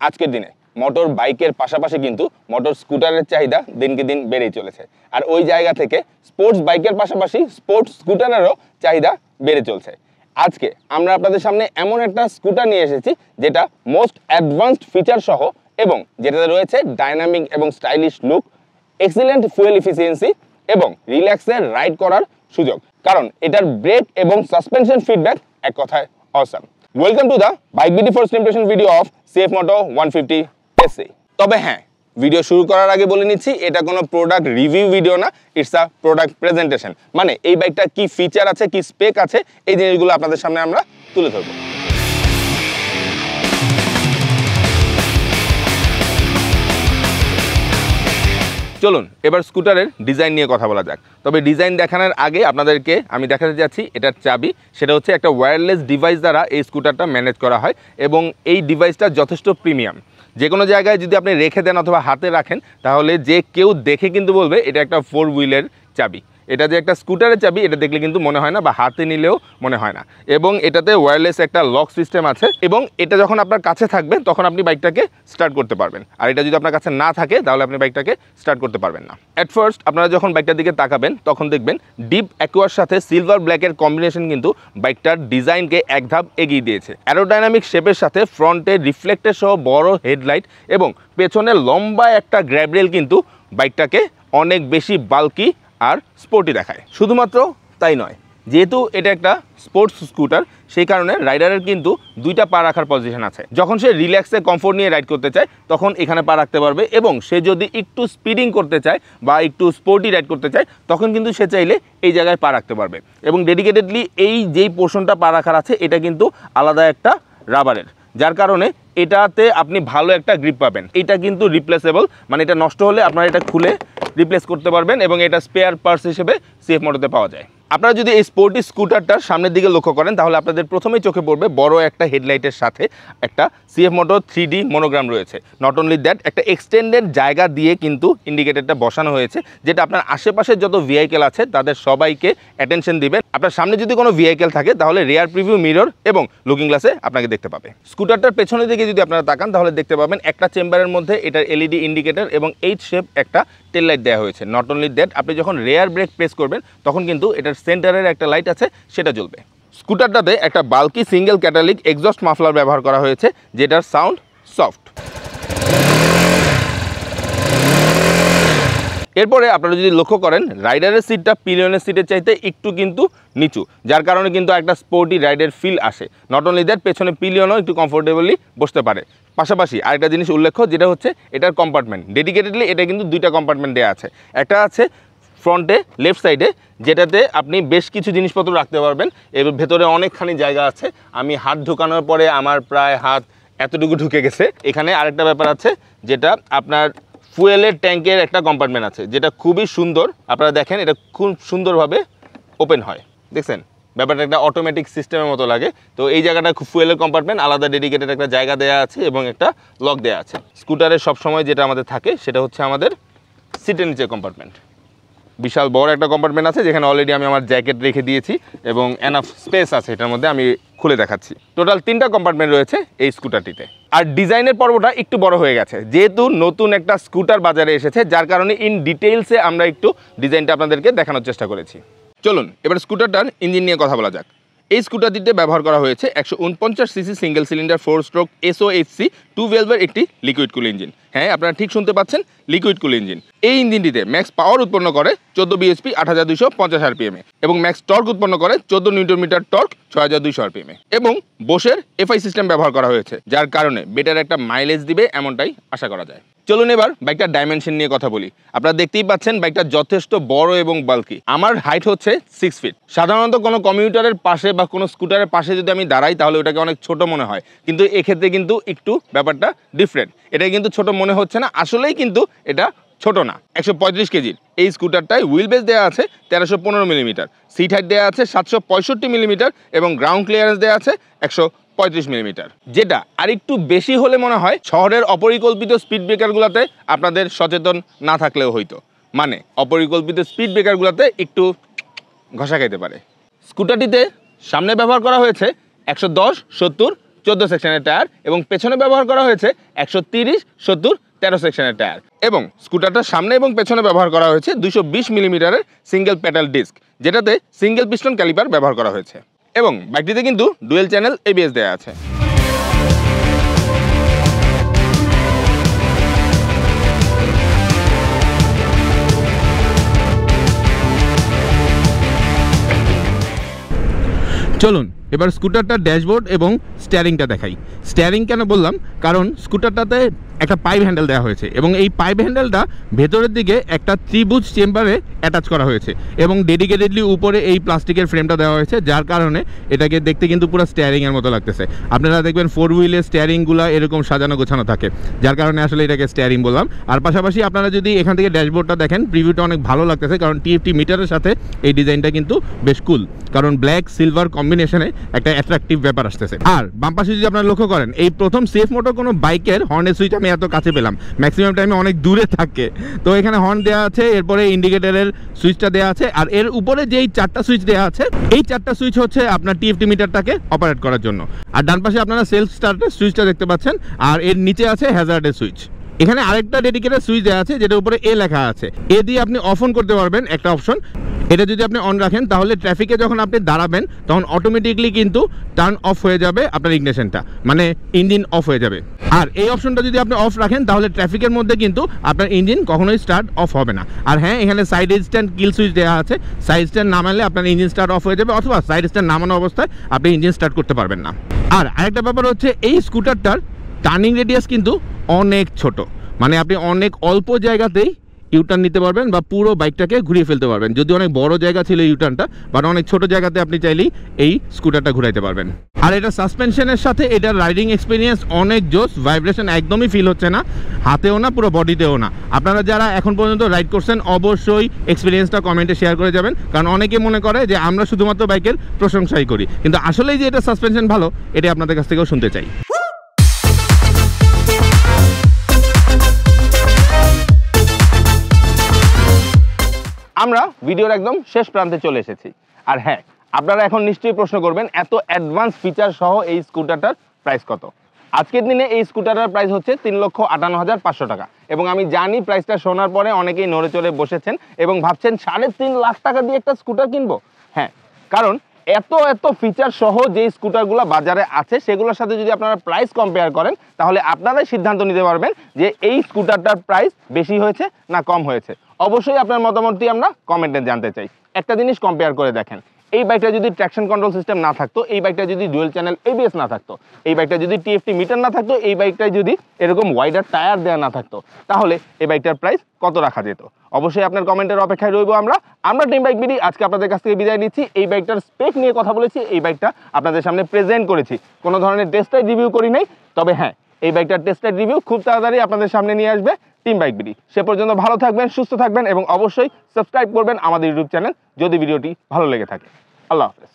আজকের দিনে মোটর বাইকের পাশাপাশি কিন্তু মোটর স্কুটারের চাহিদা দিনকে দিন বেড়েই চলেছে। আর ওই জায়গা থেকে স্পোর্টস বাইকের পাশাপাশি স্পোর্টস স্কুটারেরও চাহিদা বেড়ে চলছে। আজকে আমরা আপনাদের সামনে এমন একটা স্কুটার নিয়ে এসেছি যেটা মোস্ট অ্যাডভান্সড ফিচার সহ এবং যেটাতে রয়েছে ডাইনামিক এবং stylish look, excellent fuel efficiency এবং রিল্যাক্সে রাইড করার সুযোগ, কারণ এটার ব্রেক এবং সাসপেনশন ফিডব্যাক এক কথায় awesome. Welcome to the bike BD first impression video of CF moto 150 SE। তবে হ্যাঁ, ভিডিও শুরু করার আগে বলে নিচ্ছি, এটা কোনো প্রোডাক্ট রিভিউ ভিডিও না, ইটস আ প্রোডাক্ট প্রেজেন্টেশন। মানে এই বাইকটা কি ফিচার আছে, কি স্পেক আছে, এই জিনিসগুলো আপনাদের সামনে আমরা তুলে ধরবো। চলুন এবার স্কুটারের ডিজাইন নিয়ে কথা বলা যাক। তবে ডিজাইন দেখানোর আগে আপনাদেরকে আমি দেখাতে যাচ্ছি এটার চাবি। সেটা হচ্ছে একটা ওয়্যারলেস ডিভাইস দ্বারা এই স্কুটারটা ম্যানেজ করা হয় এবং এই ডিভাইসটা যথেষ্ট প্রিমিয়াম। যে কোনো জায়গায় যদি আপনি রেখে দেন অথবা হাতে রাখেন তাহলে যে কেউ দেখে কিন্তু বলবে এটা একটা 4 হুইলের চাবি। এটা যে একটা স্কুটারের চাবি এটা দেখলে কিন্তু মনে হয় না, বা হাতে নিলেও মনে হয় না। এবং এটাতে ওয়্যারলেস একটা লক সিস্টেম আছে এবং এটা যখন আপনার কাছে থাকবে তখন আপনি বাইকটাকে স্টার্ট করতে পারবেন। আর এটা যদি আপনার কাছে না থাকে তাহলে আপনি বাইকটাকে স্টার্ট করতে পারবেন না। অ্যাট ফার্স্ট আপনারা যখন বাইকটার দিকে তাকাবেন তখন দেখবেন ডিপ অ্যাকোয়ার সাথে সিলভার ব্ল্যাকের কম্বিনেশন কিন্তু বাইকটার ডিজাইনকে এক ধাপ এগিয়ে দিয়েছে। অ্যারোডাইনামিক শেপের সাথে ফ্রন্টে রিফ্লেক্টর সহ বড় হেডলাইট এবং পেছনে লম্বা একটা গ্র্যাব রেল কিন্তু বাইকটাকে অনেক বেশি বাল্কি আর স্পোর্টি দেখায়। শুধুমাত্র তাই নয়, যেহেতু এটা একটা স্পোর্টস স্কুটার সেই কারণে রাইডারের কিন্তু দুইটা পা রাখার পজিশন আছে। যখন সে রিল্যাক্সে কমফোর্ট নিয়ে রাইড করতে চায় তখন এখানে পা রাখতে পারবে, এবং সে যদি একটু স্পিডিং করতে চায় বা একটু স্পোর্টি রাইড করতে চায় তখন কিন্তু সে চাইলে এই জায়গায় পা রাখতে পারবে। এবং ডেডিকেটেডলি এই যেই পোর্শনটা পা রাখার আছে এটা কিন্তু আলাদা একটা রাবারের, যার কারণে এটাতে আপনি ভালো একটা গ্রিপ পাবেন। এটা কিন্তু রিপ্লেসেবল, মানে এটা নষ্ট হলে আপনারা এটা খুলে রিপ্লেস করতে পারবেন এবং এটা স্পেয়ার পার্টস হিসেবে সিএফ মোটোতে পাওয়া যায়। আপনারা যদি এই স্পোর্টি স্কুটারটার সামনের দিকে লক্ষ্য করেন তাহলে আপনাদের প্রথমেই চোখে পড়বে বড় একটা হেডলাইটের সাথে একটা সিএফ মোটো 3D মনোগ্রাম রয়েছে। নট অনলি দ্যাট, একটা এক্সটেন্ডেড জায়গা দিয়ে কিন্তু ইন্ডিকেটরটা বসানো হয়েছে, যেটা আপনার আশেপাশে যত ভেহিকেল আছে তাদের সবাইকে অ্যাটেনশন দিবেন। আপনার সামনে যদি কোনো ভেহিকেল থাকে তাহলে রিয়ার প্রিভিউ মিরর এবং লুকিং গ্লাসে আপনাকে দেখতে পাবে। স্কুটারটার পেছনের দিকে যদি আপনারা তাকান তাহলে দেখতে পাবেন একটা চেম্বারের মধ্যে এটার এলইডি ইন্ডিকেটর এবং এইচ শেপ একটা টেল লাইট দেওয়া হয়েছে। নট অনলি দ্যাট, আপনি যখন রেয়ার ব্রেক প্রেস করবেন তখন কিন্তু এটার সেন্টারের একটা লাইট আছে সেটা জ্বলবে। স্কুটারটাতে একটা বাল্কি সিঙ্গেল ক্যাটালিক এক্সস্ট মাফলার ব্যবহার করা হয়েছে যেটার সাউন্ড সফট। এরপরে আপনারা যদি লক্ষ্য করেন রাইডারের সিটটা পিলিয়নের সিটের চাইতে একটু কিন্তু নিচু, যার কারণে কিন্তু একটা স্পোর্টি রাইডের ফিল আসে। নট অনলি দ্যাট, পেছনে পিলিয়নও একটু কমফোর্টেবলি বসতে পারে। পাশাপাশি আরেকটা জিনিস উল্লেখ্য যেটা হচ্ছে এটার কম্পার্টমেন্ট। ডেডিকেটেডলি এটা কিন্তু দুইটা কম্পার্টমেন্ট দেওয়া আছে। একটা আছে ফ্রন্টে লেফট সাইডে, যেটাতে আপনি বেশ কিছু জিনিসপত্র রাখতে পারবেন। এর ভেতরে অনেকখানি জায়গা আছে, আমি হাত ঢুকানোর পরে আমার প্রায় হাত এতটুকু ঢুকে গেছে। এখানে আরেকটা ব্যাপার আছে যেটা আপনার ফুয়েলের ট্যাঙ্কের একটা কম্পার্টমেন্ট আছে যেটা খুবই সুন্দর। আপনারা দেখেন এটা খুব সুন্দরভাবে ওপেন হয়, দেখছেন ব্যাপারটা একটা অটোমেটিক সিস্টেমের মতো লাগে। তো এই জায়গাটা ফুয়েলের কম্পার্টমেন্ট আলাদা ডেডিকেটেড একটা জায়গা দেওয়া আছে এবং একটা লক দেওয়া আছে। স্কুটারের সবসময় যেটা আমাদের থাকে সেটা হচ্ছে আমাদের সিটের নিচে কম্পার্টমেন্ট। বিশাল বড় একটা কম্পার্টমেন্ট আছে যেখানে অলরেডি আমি আমার জ্যাকেট রেখে দিয়েছি এবং এনাফ স্পেস আছে এটার মধ্যে, আমি খুলে দেখাচ্ছি। টোটাল 3টা কম্পার্টমেন্ট রয়েছে এই স্কুটারটিতে। আর ডিজাইনের পর্বটা একটু বড় হয়ে গেছে যেহেতু নতুন একটা স্কুটার বাজারে এসেছে, যার কারণে ইন ডিটেইলসে আমরা একটু ডিজাইনটা আপনাদেরকে দেখানোর চেষ্টা করেছি। চলুন এবার স্কুটারটার ইঞ্জিন নিয়ে কথা বলা যাক। এই স্কুটারটিতে ব্যবহার করা হয়েছে 149 CC single cylinder 4 stroke SOHC 2 ভেলভের একটি লিকুইড কুল ইঞ্জিন। হ্যাঁ, আপনারা ঠিক শুনতে পাচ্ছেন, লিকুইড কুল ইঞ্জিন। এই ইঞ্জিনটিতে ম্যাক্স পাওয়ার উৎপন্ন করে 14 bhp 8250 rpm এবং ম্যাক্স টর্ক উৎপন্ন করে 14 নিউটন মিটার টর্ক 6200 rpm এবং বোশের FI সিস্টেম ব্যবহার করা হয়েছে, যার কারণে বেটার একটা মাইলেজ দিবে এমনটাই আশা করা যায়। চলুন এবার বাইকটার ডাইমেনশন নিয়ে কথা বলি। আপনারা দেখতেই পাচ্ছেন বাইকটা যথেষ্ট বড় এবং বাল্কি। আমার হাইট হচ্ছে 6 ফিট। সাধারণত কোনো কমিউটারের পাশে বা কোনো স্কুটারের পাশে যদি আমি দাঁড়াই তাহলে ওটাকে অনেক ছোট মনে হয়, কিন্তু এক্ষেত্রে কিন্তু একটু ব্যাপারটা ডিফারেন্ট। এটা কিন্তু ছোট মনে হচ্ছে না, আসলেই কিন্তু এটা ছোট না। 135 কেজির এই স্কুটারটায় হুইল বেস দেওয়া আছে 1315 মিলিমিটার, সিট হাইট দেওয়া আছে 765 মিলিমিটার এবং গ্রাউন্ড ক্লিয়ারেন্স দেওয়া আছে 135 মিলিমিটার, যেটা আর একটু বেশি হলে মনে হয় শহরের অপরিকল্পিত স্পিড ব্রেকারগুলোতে আপনাদের সচেতন না থাকলেও হয়তো, মানে অপরিকল্পিত স্পিড ব্রেকারগুলোতে একটু ঘষা খাইতে পারে। স্কুটারটিতে সামনে ব্যবহার করা হয়েছে 110, 70, 14 সেকশনের টায়ার এবং পেছনে ব্যবহার করা হয়েছে 130, 70, 13 সেকশনের টায়ার এবং স্কুটারটার সামনে এবং পেছনে ব্যবহার করা হয়েছে 220 মিলিমিটারের সিঙ্গেল প্যাডাল ডিস্ক, যেটাতে সিঙ্গেল পিস্টন ক্যালিপার ব্যবহার করা হয়েছে এবং বাইকটিতে কিন্তু ডুয়েল চ্যানেল ABS দেওয়া আছে। চলুন এবার স্কুটারটার ড্যাশবোর্ড এবং স্টিয়ারিংটা দেখাই। স্টিয়ারিং কেন বললাম, কারণ স্কুটারটাতে একটা পাইপ হ্যান্ডেল দেওয়া হয়েছে এবং এই পাইপ হ্যান্ডেলটা ভেতরের দিকে একটা ত্রিভুজ চেম্বারে অ্যাটাচ করা হয়েছে এবং ডেডিকেটেডলি উপরে এই প্লাস্টিকের ফ্রেমটা দেওয়া হয়েছে, যার কারণে এটাকে দেখতে কিন্তু পুরো স্টিয়ারিংয়ের মতো লাগতেছে। আপনারা দেখবেন 4 হুইলের স্টিয়ারিংগুলো এরকম সাজানো গোছানো থাকে, যার কারণে আসলে এটাকে স্টিয়ারিং বললাম। আর পাশাপাশি আপনারা যদি এখান থেকে ড্যাশবোর্ডটা দেখেন, প্রিভিউটা অনেক ভালো লাগতেছে, কারণ TFT মিটারের সাথে এই ডিজাইনটা কিন্তু বেশ কুল, কারণ ব্ল্যাক সিলভার কম্বিনেশনে একটা অ্যাট্রাকটিভ ব্যাপার আসতেছে। আর বাম পাশে যদি আপনারা লক্ষ্য করেন, এই প্রথম সেফ মোটর কোনো বাইকের হর্নের সুইচ আমি এত কাছে পেলাম, ম্যাক্সিমাম টাইমে অনেক দূরে থাকে। তো এখানে হর্ন দেওয়া আছে, এরপরে ইন্ডিকেটরের সুইচটা দেওয়া আছে, আর এর উপরে যেই 4টা সুইচ দেওয়া আছে, এই 4টা সুইচ হচ্ছে আপনার TFT মিটারটাকে অপারেট করার জন্য। আর ডান পাশে আপনারা সেলফ স্টার্টের সুইচটা দেখতে পাচ্ছেন, আর এর নিচে আছে হ্যাজার্ডের সুইচ। এখানে আরেকটা ডেডিকেটেড সুইচ দেওয়া আছে, যেটার উপরে এ লেখা আছে। এ দিয়ে আপনি অফ অন করতে পারবেন একটা অপশন। এটা যদি আপনি অন রাখেন, তাহলে ট্রাফিকে যখন আপনি দাঁড়াবেন তখন অটোমেটিকলি কিন্তু টার্ন অফ হয়ে যাবে আপনার ইগনিশনটা, মানে ইঞ্জিন অফ হয়ে যাবে। আর এই অপশনটা যদি আপনি অফ রাখেন, তাহলে ট্রাফিকের মধ্যে কিন্তু আপনার ইঞ্জিন কখনোই স্টার্ট অফ হবে না। আর হ্যাঁ, এখানে সাইড স্ট্যান্ড কিল সুইচ দেওয়া আছে, সাইড স্ট্যান্ড নামালে আপনার ইঞ্জিন স্টার্ট অফ হয়ে যাবে, অথবা সাইড স্ট্যান্ড নামানো অবস্থায় আপনি ইঞ্জিন স্টার্ট করতে পারবেন না। আর আরেকটা ব্যাপার হচ্ছে, এই স্কুটারটার টার্নিং রেডিয়াস কিন্তু অনেক ছোট, মানে আপনি অনেক অল্প জায়গাতেই ইউটার্ন নিতে পারবেন বা পুরো বাইকটাকে ঘুরিয়ে ফেলতে পারবেন। যদি অনেক বড় জায়গা ছিল ইউটার্নটা, বাট অনেক ছোট জায়গাতে আপনি চাইলেই এই স্কুটারটা ঘুরাইতে পারবেন। আর এটা সাসপেনশনের সাথে এটার রাইডিং এক্সপিরিয়েন্স অনেক জোস, ভাইব্রেশন একদমই ফিল হচ্ছে না, হাতেও না, পুরো বডিতেও না। আপনারা যারা এখন পর্যন্ত রাইড করছেন, অবশ্যই এক্সপিরিয়েন্সটা কমেন্টে শেয়ার করে যাবেন, কারণ অনেকে মনে করে যে আমরা শুধুমাত্র বাইকের প্রশংসাই করি, কিন্তু আসলেই যে এটা সাসপেনশন ভালো, এটা আপনাদের কাছ থেকেও শুনতে চাই। আমরা ভিডিওর একদম শেষ প্রান্তে চলে এসেছি। আর হ্যাঁ, আপনারা এখন নিশ্চয়ই প্রশ্ন করবেন, এত অ্যাডভান্স ফিচার সহ এই স্কুটারটার প্রাইস কত? আজকের দিনে এই স্কুটারের প্রাইস হচ্ছে 3,58,500 টাকা। এবং আমি জানি প্রাইসটা শোনার পরে অনেকেই নড়ে চড়ে বসেছেন এবং ভাবছেন 3.5 লাখ টাকা দিয়ে একটা স্কুটার কিনবো। হ্যাঁ, কারণ এত ফিচার সহ যে স্কুটারগুলো বাজারে আছে, সেগুলোর সাথে যদি আপনারা প্রাইস কম্পেয়ার করেন, তাহলে আপনারাই সিদ্ধান্ত নিতে পারবেন যে এই স্কুটারটার প্রাইস বেশি হয়েছে না কম হয়েছে। অবশ্যই আপনার মতামতটি আমরা কমেন্টে জানতে চাই। একটা জিনিস কম্পেয়ার করে দেখেন, এই বাইকটা যদি ট্র্যাকশন কন্ট্রোল সিস্টেম না থাকতো, এই বাইকটা যদি ডুয়েল চ্যানেল ABS না থাকতো, এই বাইকটা যদি TFT মিটার না থাকতো, এই বাইকটায় যদি এরকম ওয়াইডার টায়ার দেওয়া না থাকতো, তাহলে এই বাইকটার প্রাইস কত রাখা যেত? অবশ্যই আপনার কমেন্টের অপেক্ষায় রইবো আমরা টিম বাইক বিডি আজকে আপনাদের কাছ থেকে বিদায় নিচ্ছি। এই বাইকটার স্পেক নিয়ে কথা বলেছি, এই বাইকটা আপনাদের সামনে প্রেজেন্ট করেছি, কোনো ধরনের টেস্ট রাইড রিভিউ করি নাই। তবে হ্যাঁ, এই বাইকটার টেস্ট রাইড রিভিউ খুব তাড়াতাড়ি আপনাদের সামনে নিয়ে আসবে টিম বাইক বিডি। সে পর্যন্ত ভালো থাকবেন, সুস্থ থাকবেন এবং অবশ্যই সাবস্ক্রাইব করবেন আমাদের ইউটিউব চ্যানেল যদি ভিডিওটি ভালো লেগে থাকে। আল্লাহ হাফেজ।